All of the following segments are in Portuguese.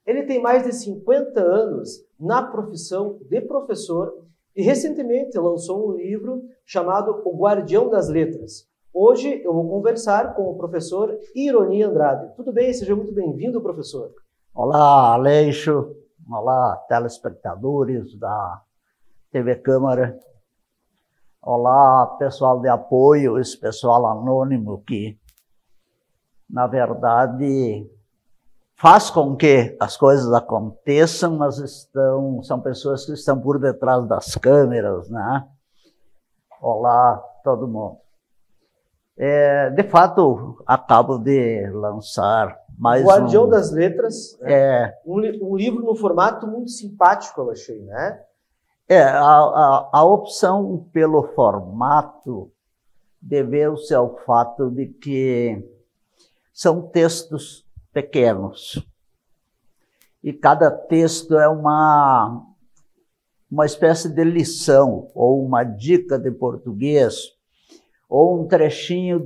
Ele tem mais de 50 anos na profissão de professor e recentemente lançou um livro chamado O Guardião das Letras. Hoje eu vou conversar com o professor Ironi Andrade. Tudo bem? Seja muito bem-vindo, professor. Olá, Aleixo. Olá, telespectadores da TV Câmara. Olá, pessoal de apoio, esse pessoal anônimo que, na verdade, faz com que as coisas aconteçam, mas são pessoas que estão por detrás das câmeras, né? Olá, todo mundo. De fato, acabo de lançar mais Guardião das Letras, um livro no formato muito simpático, eu achei, né? A opção pelo formato deveu-se ao fato de que são textos pequenos. E cada texto é uma espécie de lição, ou uma dica de português, ou um trechinho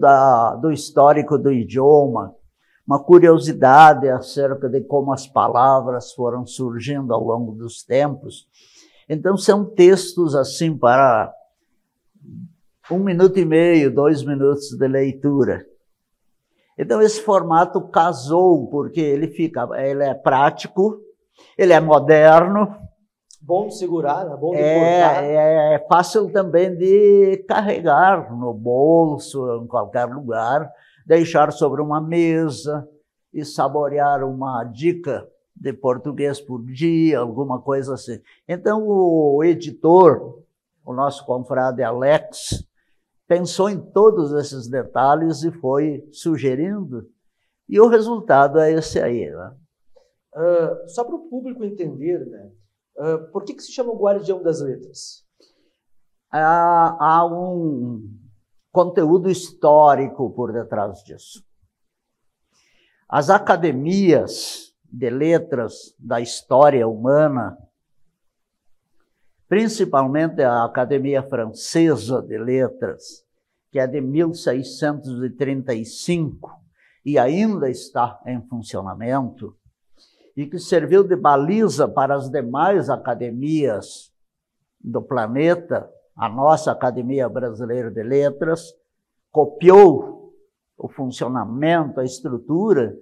do histórico do idioma, uma curiosidade acerca de como as palavras foram surgindo ao longo dos tempos. Então, são textos assim para 1 minuto e meio, 2 minutos de leitura. Então, esse formato casou, porque ele é prático, ele é moderno. Bom de segurar, né? Bom de portar. É fácil também de carregar no bolso, em qualquer lugar, deixar sobre uma mesa e saborear uma dica de português por dia, alguma coisa assim. Então, o editor, o nosso confrade Alex, pensou em todos esses detalhes e foi sugerindo, e o resultado é esse aí, né? Só para o público entender, né? Por que se chama o Guardião das Letras? Há um conteúdo histórico por detrás disso. As academias de letras da história humana, principalmente a Academia Francesa de Letras, que é de 1635 e ainda está em funcionamento, e que serviu de baliza para as demais academias do planeta, a nossa Academia Brasileira de Letras copiou o funcionamento, a estrutura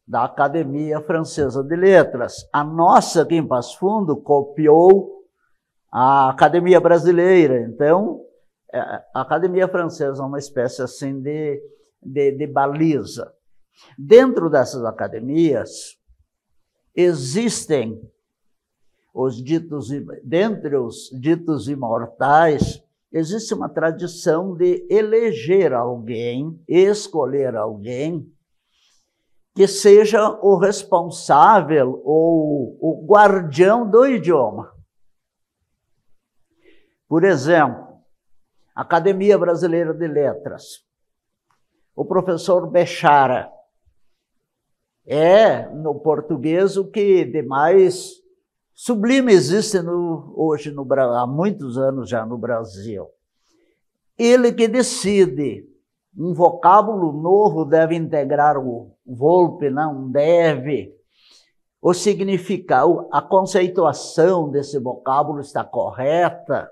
da Academia Francesa de Letras. A nossa, aqui em Passo Fundo, copiou a Academia Brasileira. Então, a Academia Francesa é uma espécie assim de baliza. Dentro dessas academias, existem dentre os ditos imortais, existe uma tradição de eleger alguém, escolher alguém, que seja o responsável ou o guardião do idioma. Por exemplo, Academia Brasileira de Letras, o professor Bechara é, no português, o que de mais sublime existe hoje há muitos anos já no Brasil. Ele que decide, um vocábulo novo deve integrar o volpe, não deve, o significado, a conceituação desse vocábulo está correta,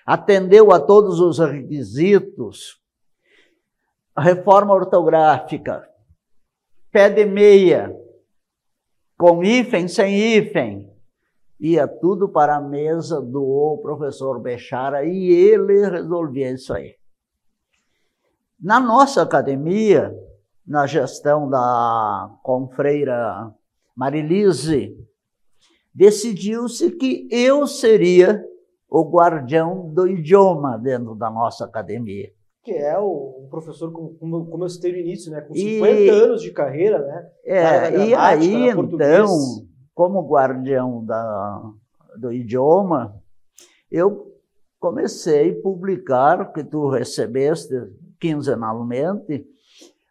atendeu a todos os requisitos, a reforma ortográfica, pé de meia, com hífen, sem hífen, ia tudo para a mesa do professor Bechara e ele resolvia isso aí. Na nossa academia, na gestão da confreira Marilise, decidiu-se que eu seria o guardião do idioma dentro da nossa academia. Que é um professor, como eu citei no início, né? Com 50 anos de carreira, né? E aí, então, como guardião do idioma, eu comecei a publicar, que tu recebeste quinzenalmente,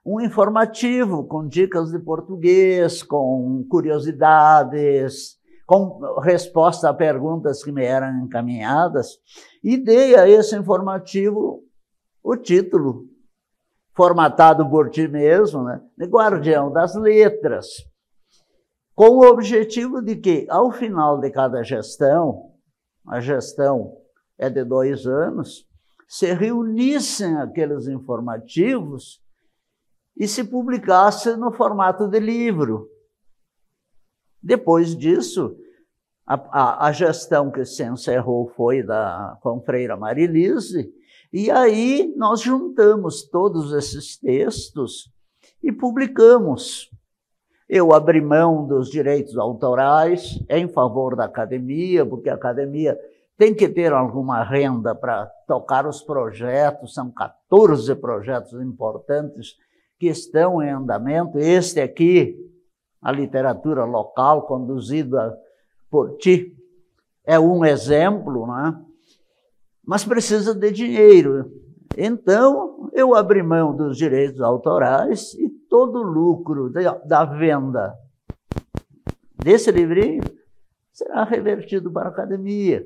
um informativo com dicas de português, com curiosidades, com resposta a perguntas que me eram encaminhadas, e dei a esse informativo o título, formatado por ti mesmo, né, de Guardião das Letras, com o objetivo de que, ao final de cada gestão, a gestão é de 2 anos, se reunissem aqueles informativos e se publicasse no formato de livro. Depois disso, a gestão que se encerrou foi com Freira Marilise, e aí nós juntamos todos esses textos e publicamos. Eu abri mão dos direitos autorais em favor da academia, porque a academia tem que ter alguma renda para tocar os projetos, são 14 projetos importantes que estão em andamento. Este aqui, a literatura local, conduzida por ti, é um exemplo, né? Mas precisa de dinheiro. Então, eu abri mão dos direitos autorais e todo o lucro da venda desse livrinho será revertido para a academia.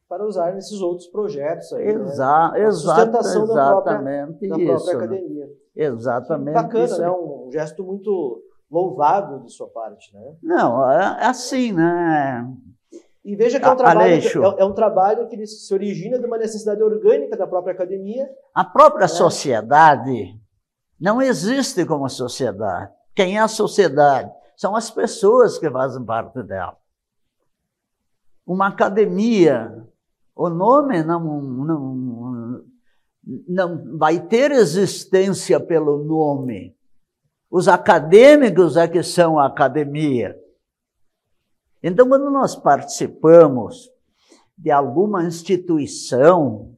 Para usar nesses outros projetos aí, Sustentação exatamente da própria isso, academia. Né? Exatamente. Bacana, isso. né? Um gesto muito louvável de sua parte, né? Não, é assim, né? E veja que é um trabalho que se origina de uma necessidade orgânica da própria academia. A própria sociedade não existe como sociedade. Quem é a sociedade? São as pessoas que fazem parte dela. Uma academia, o nome não vai ter existência pelo nome. Os acadêmicos é que são a academia. Então, quando nós participamos de alguma instituição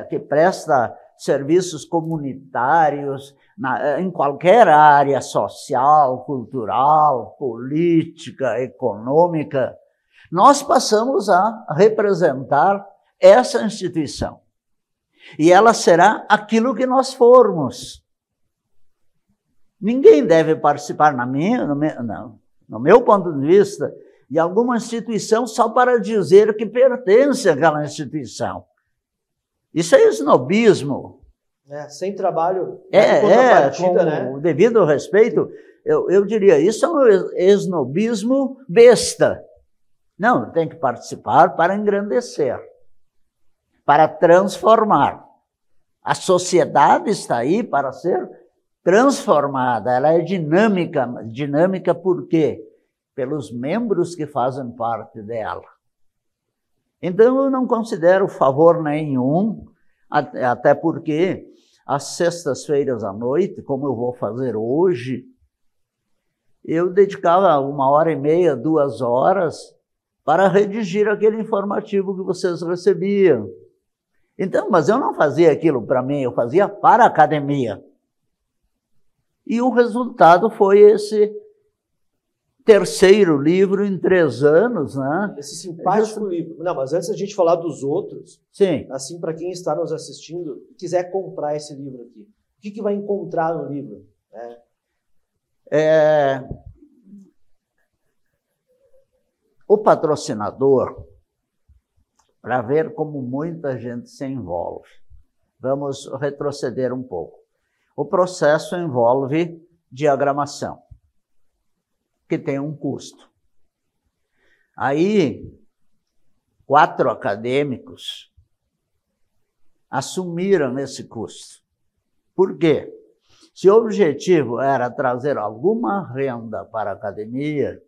que presta serviços comunitários em qualquer área social, cultural, política, econômica, nós passamos a representar essa instituição. E ela será aquilo que nós formos. Ninguém deve participar no meu ponto de vista, de alguma instituição só para dizer que pertence àquela instituição. Isso é esnobismo. Sem trabalho, com né? o devido respeito, eu diria, isso é um esnobismo besta. Não, tem que participar para engrandecer, para transformar. A sociedade está aí para ser transformada, ela é dinâmica. Dinâmica por quê? Pelos membros que fazem parte dela. Então, eu não considero favor nenhum, até porque às sextas-feiras à noite, como eu vou fazer hoje, eu dedicava 1h30, 2 horas para redigir aquele informativo que vocês recebiam. Então, mas eu não fazia aquilo para mim, eu fazia para a academia. E o resultado foi esse 3º livro em 3 anos, né? Esse simpático livro. Não, mas antes da gente falar dos outros, sim, assim, para quem está nos assistindo, quiser comprar esse livro aqui, o que vai encontrar no livro? O patrocinador, para ver como muita gente se envolve. Vamos retroceder um pouco. O processo envolve diagramação, que tem um custo. Aí, 4 acadêmicos assumiram esse custo. Por quê? Se o objetivo era trazer alguma renda para a academia,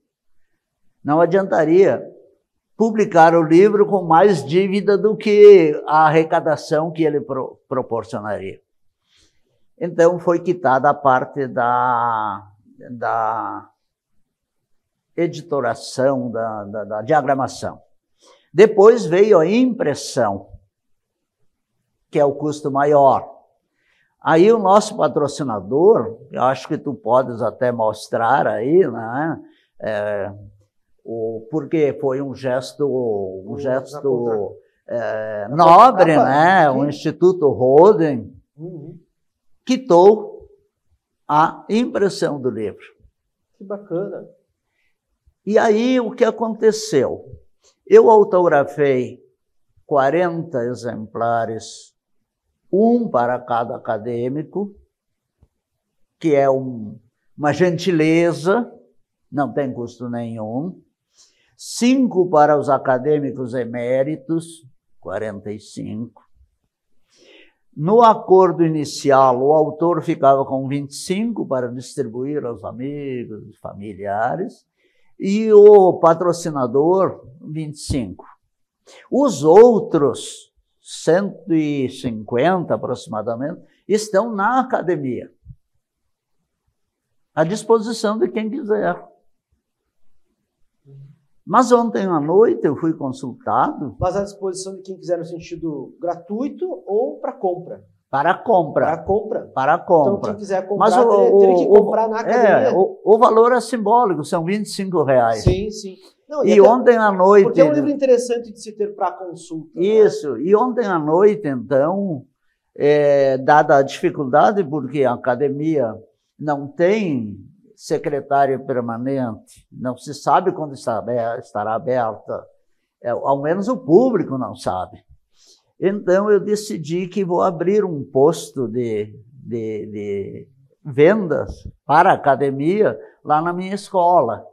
não adiantaria publicar o livro com mais dívida do que a arrecadação que ele proporcionaria. Então, foi quitada a parte da editoração, da diagramação. Depois veio a impressão, que é o custo maior. Aí o nosso patrocinador, eu acho que tu podes até mostrar aí, né? Porque foi um gesto nobre, né? O Instituto Roden quitou a impressão do livro. Que bacana. E aí, o que aconteceu? Eu autografei 40 exemplares, um para cada acadêmico, que é uma gentileza, não tem custo nenhum. 5 para os acadêmicos eméritos, 45. No acordo inicial, o autor ficava com 25 para distribuir aos amigos, familiares, e o patrocinador, 25. Os outros, 150 aproximadamente, estão na academia, à disposição de quem quiser. Mas ontem à noite eu fui consultado. Mas à disposição de quem quiser no sentido gratuito ou para compra? Para compra. Para compra. Para compra. Então, quem quiser comprar, teria que comprar na academia. O valor é simbólico, são R$25. Sim, sim. Não, e ontem à noite... Porque é um livro interessante de se ter para consulta. Isso. Né? E ontem à noite, então, dada a dificuldade, porque a academia não tem secretária permanente, não se sabe quando estará aberta, ao menos o público não sabe. Então, eu decidi que vou abrir um posto de vendas para a academia lá na minha escola.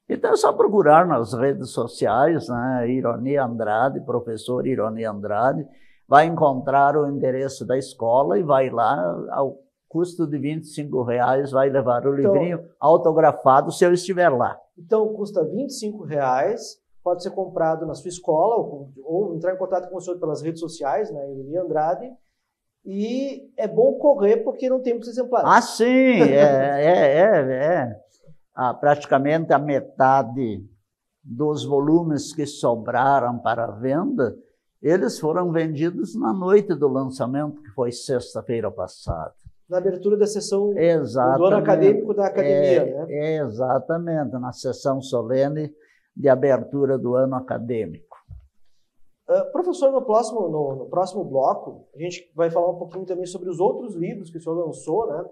Então, é só procurar nas redes sociais, né, Ironi Andrade, professor Ironi Andrade, vai encontrar o endereço da escola e vai lá, ao custo de R$25, vai levar o livrinho autografado se eu estiver lá. Então, custa R$25, pode ser comprado na sua escola ou entrar em contato com o senhor pelas redes sociais, né, Ironi Andrade, e é bom correr porque não tem muitos exemplares. Ah, sim, praticamente a metade dos volumes que sobraram para venda, eles foram vendidos na noite do lançamento, que foi sexta-feira passada. Na abertura da sessão do ano acadêmico da academia, né? Exatamente, na sessão solene de abertura do ano acadêmico. Professor, no próximo bloco, a gente vai falar um pouquinho também sobre os outros livros que o senhor lançou, né?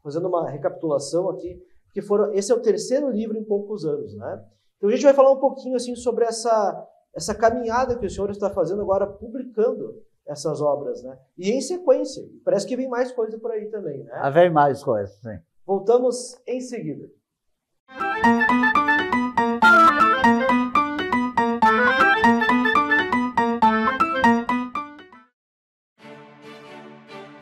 Fazendo uma recapitulação aqui, porque esse é o terceiro livro em poucos anos, né? Então a gente vai falar um pouquinho assim sobre essa caminhada que o senhor está fazendo agora, publicando essas obras, né? E em sequência, parece que vem mais coisa por aí também, né? Vem mais coisa, sim. Voltamos em seguida.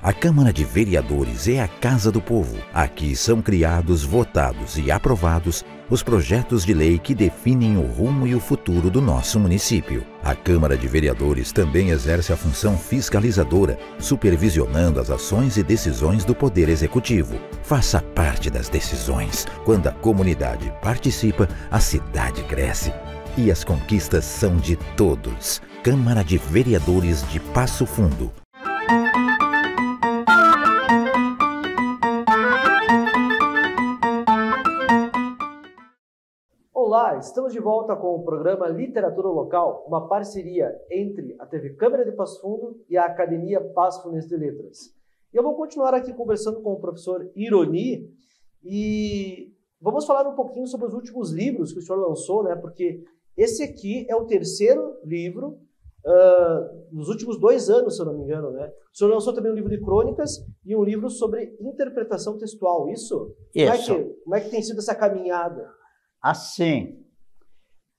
A Câmara de Vereadores é a Casa do Povo. Aqui são criados, votados e aprovados os projetos de lei que definem o rumo e o futuro do nosso município. A Câmara de Vereadores também exerce a função fiscalizadora, supervisionando as ações e decisões do Poder Executivo. Faça parte das decisões. Quando a comunidade participa, a cidade cresce. E as conquistas são de todos. Câmara de Vereadores de Passo Fundo. Olá, estamos de volta com o programa Literatura Local, uma parceria entre a TV Câmara de Passo Fundo e a Academia Passo Fundense de Letras. E eu vou continuar aqui conversando com o professor Ironi e vamos falar um pouquinho sobre os últimos livros que o senhor lançou, né? Porque esse aqui é o terceiro livro nos últimos 2 anos, se eu não me engano, né? O senhor lançou também um livro de crônicas e um livro sobre interpretação textual, isso? Isso. Como é que tem sido essa caminhada? Assim,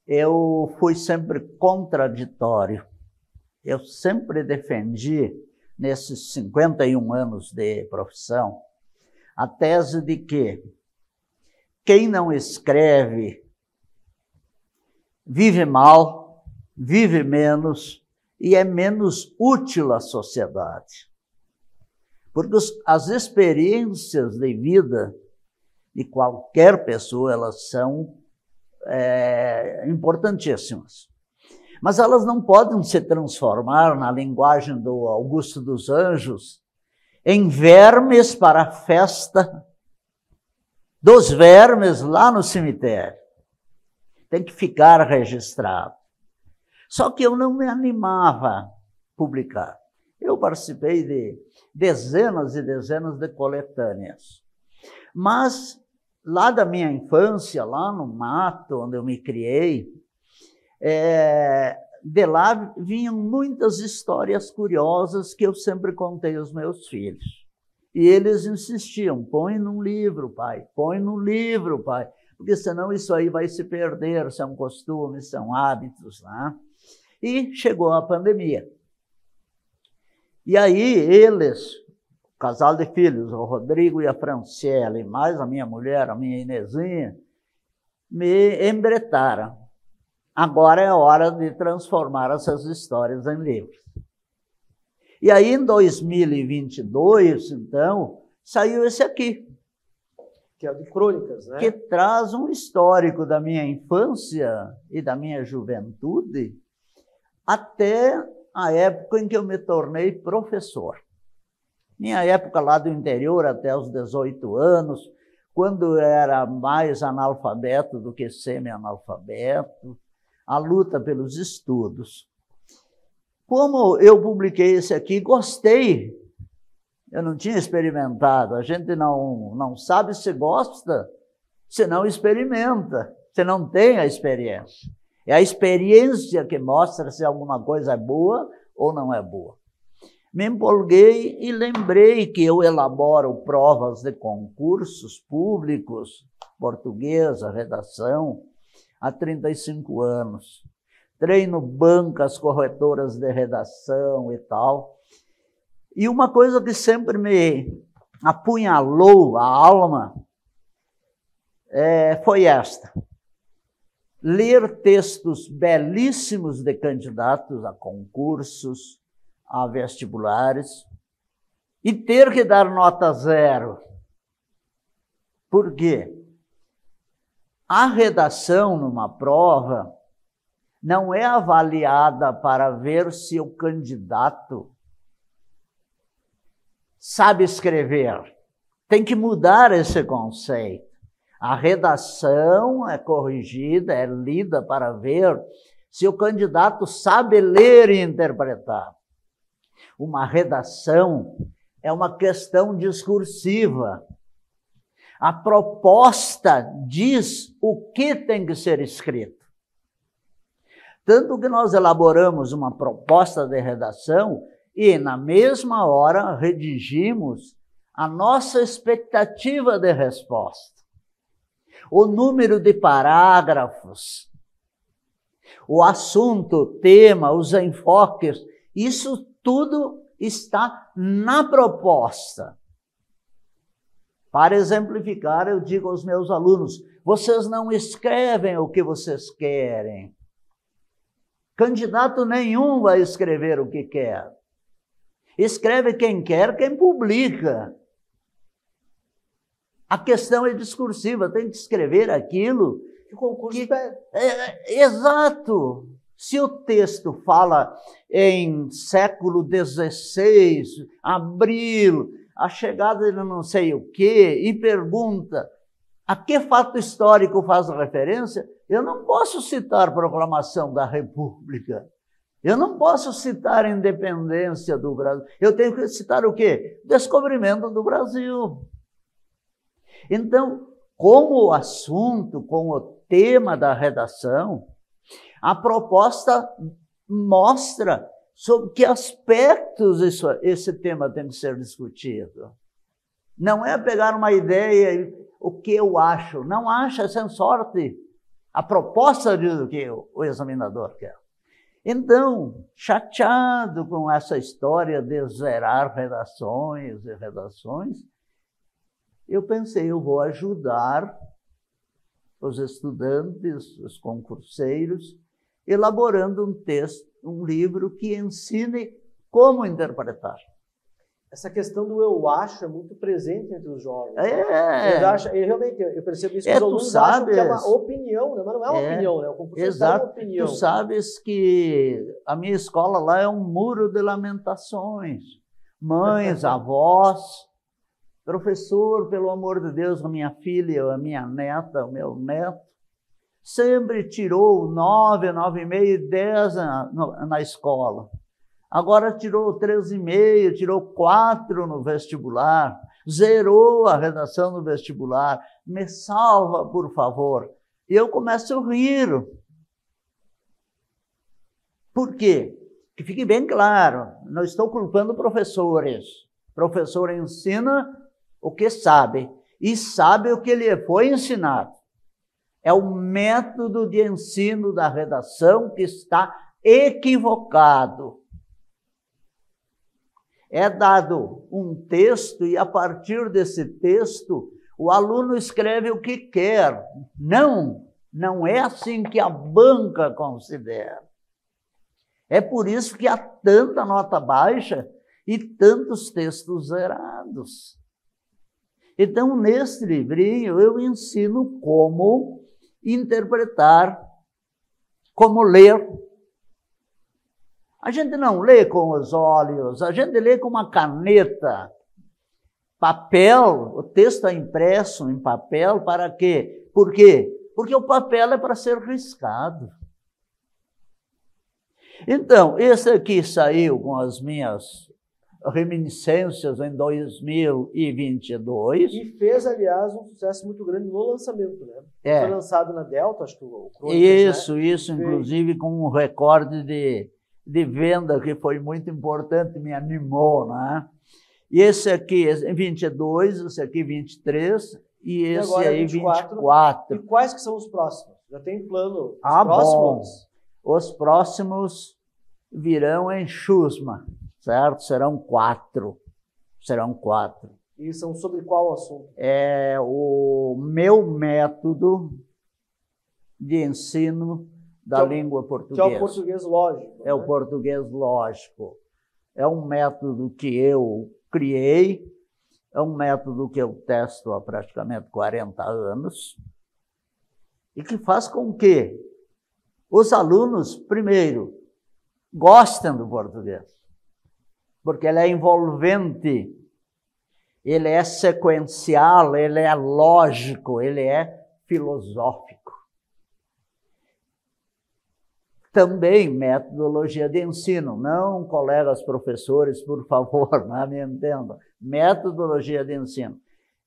eu fui sempre contraditório. Eu sempre defendi, nesses 51 anos de profissão, a tese de que quem não escreve vive mal, vive menos e é menos útil à sociedade. Porque as experiências de vida de qualquer pessoa, elas são importantíssimas. Mas elas não podem se transformar, na linguagem do Augusto dos Anjos, em vermes para a festa dos vermes lá no cemitério. Tem que ficar registrado. Só que eu não me animava a publicar. Eu participei de dezenas e dezenas de coletâneas. Mas lá da minha infância, lá no mato, onde eu me criei, de lá vinham muitas histórias curiosas que eu sempre contei aos meus filhos. E eles insistiam, põe num livro, pai, põe no livro, pai, porque senão isso aí vai se perder, são costumes, são hábitos, né? E chegou a pandemia. E aí eles, o casal de filhos, o Rodrigo e a Franciele, mais a minha mulher, a minha Inezinha, me embretaram. Agora é hora de transformar essas histórias em livros. E aí, em 2022, então, saiu esse aqui. Que é o de crônicas, né? Que traz um histórico da minha infância e da minha juventude até a época em que eu me tornei professor. Minha época lá do interior, até os 18 anos, quando eu era mais analfabeto do que semi-analfabeto, a luta pelos estudos. Como eu publiquei esse aqui, gostei. Eu não tinha experimentado. A gente não sabe se gosta, se não experimenta, se não tem a experiência. É a experiência que mostra se alguma coisa é boa ou não é boa. Me empolguei e lembrei que eu elaboro provas de concursos públicos, portuguesa, redação, há 35 anos. Treino bancas corretoras de redação e tal. E uma coisa que sempre me apunhalou a alma foi esta. Ler textos belíssimos de candidatos a concursos, a vestibulares, e ter que dar nota 0. Por quê? A redação numa prova não é avaliada para ver se o candidato sabe escrever. Tem que mudar esse conceito. A redação é corrigida, é lida para ver se o candidato sabe ler e interpretar. Uma redação é uma questão discursiva. A proposta diz o que tem que ser escrito. Tanto que nós elaboramos uma proposta de redação e, na mesma hora, redigimos a nossa expectativa de resposta. O número de parágrafos, o assunto, o tema, os enfoques, isso tudo está na proposta. Para exemplificar, eu digo aos meus alunos, vocês não escrevem o que vocês querem. Candidato nenhum vai escrever o que quer. Escreve quem quer, quem publica. A questão é discursiva, tem que escrever aquilo que o concurso exato. Se o texto fala em século XVI, abril, a chegada de não sei o quê, e pergunta a que fato histórico faz referência, eu não posso citar a proclamação da República. Eu não posso citar a independência do Brasil. Eu tenho que citar o quê? Descobrimento do Brasil. Então, como o assunto, como o tema da redação, a proposta mostra sobre que aspectos esse tema tem que ser discutido. Não é pegar uma ideia e o que eu acho. Não acha, sem sorte. A proposta diz o que o examinador quer. Então, chateado com essa história de zerar redações e redações, eu pensei, eu vou ajudar os estudantes, os concurseiros, elaborando um texto, um livro que ensine como interpretar. Essa questão do eu acho é muito presente entre os jovens. Realmente, eu percebo isso, que os alunos acham que é uma opinião, né? Mas não é uma opinião, né? O concurso é uma opinião. Tu sabes que a minha escola lá é um muro de lamentações. Mães, avós, professor, pelo amor de Deus, a minha filha, a minha neta, o meu neto, sempre tirou 9, 9,5, 10 na escola. Agora tirou 13,5, tirou 4 no vestibular. zerou a redação no vestibular, me salva, por favor. E eu começo a rir. Por quê? Que fique bem claro, não estou culpando professores. O professor ensina o que sabe e sabe o que lhe foi ensinado. É o método de ensino da redação que está equivocado. É dado um texto e, a partir desse texto, o aluno escreve o que quer. Não é assim que a banca considera. É por isso que há tanta nota baixa e tantos textos zerados. Então, nesse livrinho, eu ensino como interpretar, como ler. A gente não lê com os olhos, a gente lê com uma caneta, papel, o texto é impresso em papel para quê? Por quê? Porque o papel é para ser riscado. Então, esse aqui saiu com as minhas reminiscências em 2022. E fez, aliás, um sucesso muito grande no lançamento, né? Foi lançado na Delta, acho que o Crônicas, né? Isso, inclusive com um recorde de venda que foi muito importante, me animou, né? E esse aqui é 22, esse aqui 23 e esse agora aí 24. E quais que são os próximos? Já tem plano? Próximos? Bom. Os próximos virão em chusma, certo? Serão 4. E são sobre qual assunto? É o meu método de ensino da língua portuguesa. Que é o português lógico. É, né? O português lógico. É um método que eu criei, é um método que eu testo há praticamente 40 anos e que faz com que os alunos, primeiro, gostem do português, porque ele é envolvente, ele é sequencial, ele é lógico, ele é filosófico. Também metodologia de ensino, não colegas professores, por favor, não me entendam. Metodologia de ensino.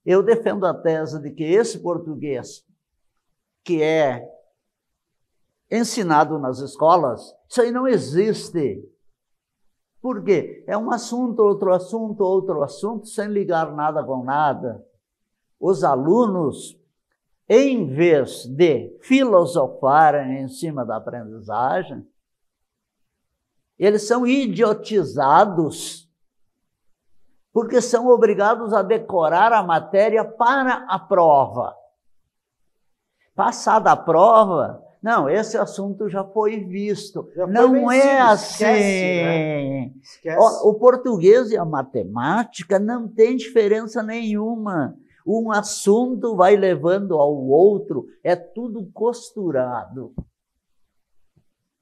Eu defendo a tese de que esse português que é ensinado nas escolas, isso aí não existe. Por quê? É um assunto, outro assunto, sem ligar nada com nada. Os alunos, em vez de filosofarem em cima da aprendizagem, eles são idiotizados, porque são obrigados a decorar a matéria para a prova. Passada a prova, não, esse assunto já foi visto. Não é assim. Esquece, né? Esquece. O português e a matemática não tem diferença nenhuma. Um assunto vai levando ao outro, é tudo costurado.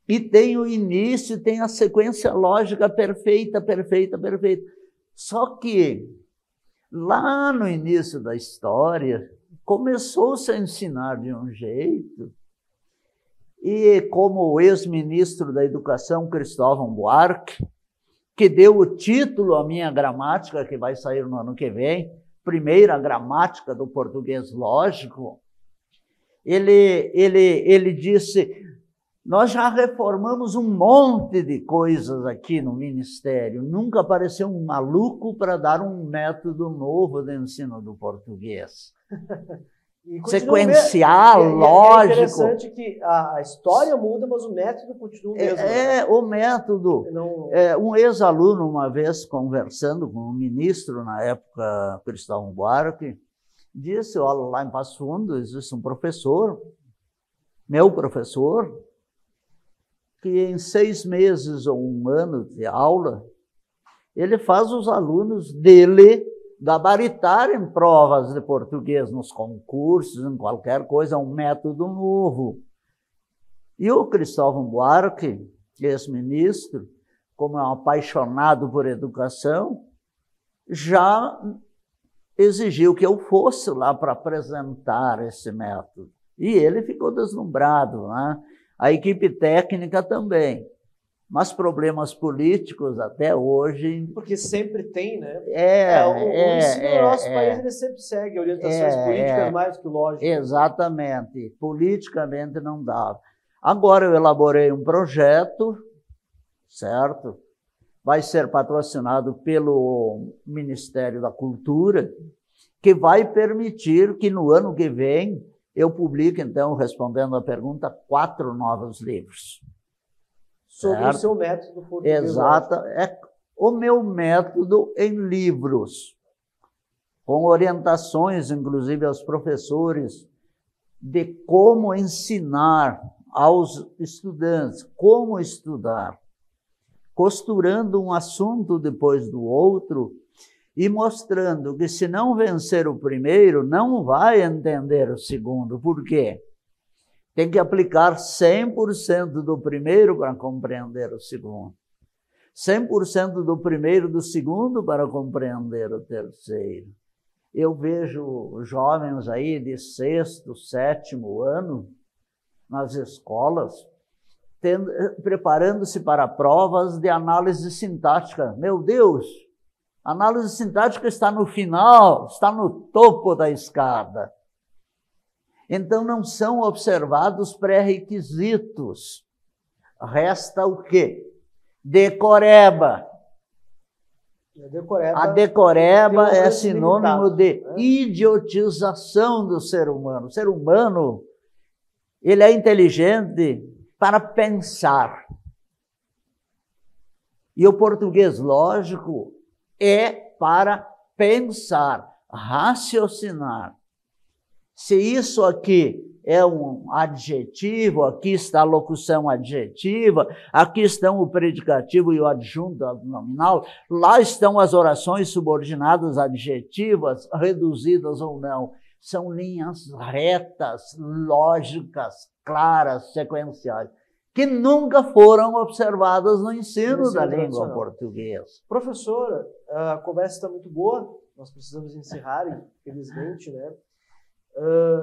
E tem o início, tem a sequência lógica perfeita. Só que, lá no início da história, começou-se a ensinar de um jeito, e como o ex-ministro da Educação, Cristóvão Buarque, que deu o título à minha gramática, que vai sair no ano que vem, primeira gramática do português lógico, ele disse, nós já reformamos um monte de coisas aqui no Ministério, nunca apareceu um maluco para dar um método novo de ensino do português. Sequencial, lógico. É interessante que a história muda, mas o método continua o mesmo. O método. Um ex-aluno, uma vez, conversando com o ministro, na época, Cristóvão Buarque, disse, olha, lá em Passo Fundo existe um professor, meu professor, que em 6 meses ou 1 ano de aula, ele faz os alunos dele gabaritarem provas de português nos concursos, em qualquer coisa, um método novo. E o Cristóvão Buarque, ex-ministro, como é um apaixonado por educação, já exigiu que eu fosse lá para apresentar esse método. E ele ficou deslumbrado, né? A equipe técnica também. Mas problemas políticos até hoje... Porque sempre tem, né? O ensino no nosso país ele sempre segue orientações políticas mais que lógicas. Exatamente. Politicamente não dá. Agora eu elaborei um projeto, certo? Vai ser patrocinado pelo Ministério da Cultura, que vai permitir que no ano que vem eu publique, então, respondendo à pergunta, 4 novos livros. Sobre certo? O seu método português. Exato. É o meu método em livros, com orientações, inclusive, aos professores, de como ensinar aos estudantes, como estudar, costurando um assunto depois do outro e mostrando que se não vencer o primeiro, não vai entender o segundo. Por quê? Tem que aplicar 100% do primeiro para compreender o segundo. 100% do primeiro e do segundo para compreender o terceiro. Eu vejo jovens aí de 6º, 7º ano nas escolas, preparando-se para provas de análise sintática. Meu Deus, a análise sintática está no final, está no topo da escada. Então não são observados pré-requisitos. Resta o quê? Decoreba. A decoreba é sinônimo de idiotização do ser humano. O ser humano, ele é inteligente para pensar. E o português lógico é para pensar, raciocinar. Se isso aqui é um adjetivo, aqui está a locução adjetiva, aqui estão o predicativo e o adjunto nominal, lá estão as orações subordinadas adjetivas, reduzidas ou não. São linhas retas, lógicas, claras, sequenciais, que nunca foram observadas no ensino da língua portuguesa. Professora, a conversa está muito boa, nós precisamos encerrar, infelizmente, né?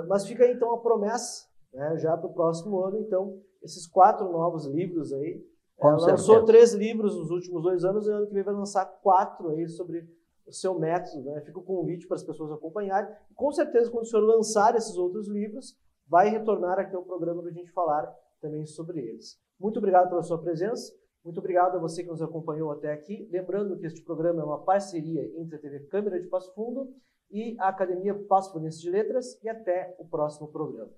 Mas fica aí, então, a promessa, né, já para o próximo ano, então, esses 4 novos livros aí. Lançou 3 livros nos últimos 2 anos, e ano que vem vai lançar 4 aí sobre o seu método, né? Fica o convite para as pessoas acompanharem. E, com certeza, quando o senhor lançar esses outros livros, vai retornar aqui ao programa para a gente falar também sobre eles. Muito obrigado pela sua presença. Muito obrigado a você que nos acompanhou até aqui. Lembrando que este programa é uma parceria entre a TV Câmara de Passo Fundo e a Academia Passo Fundense de Letras, e até o próximo programa.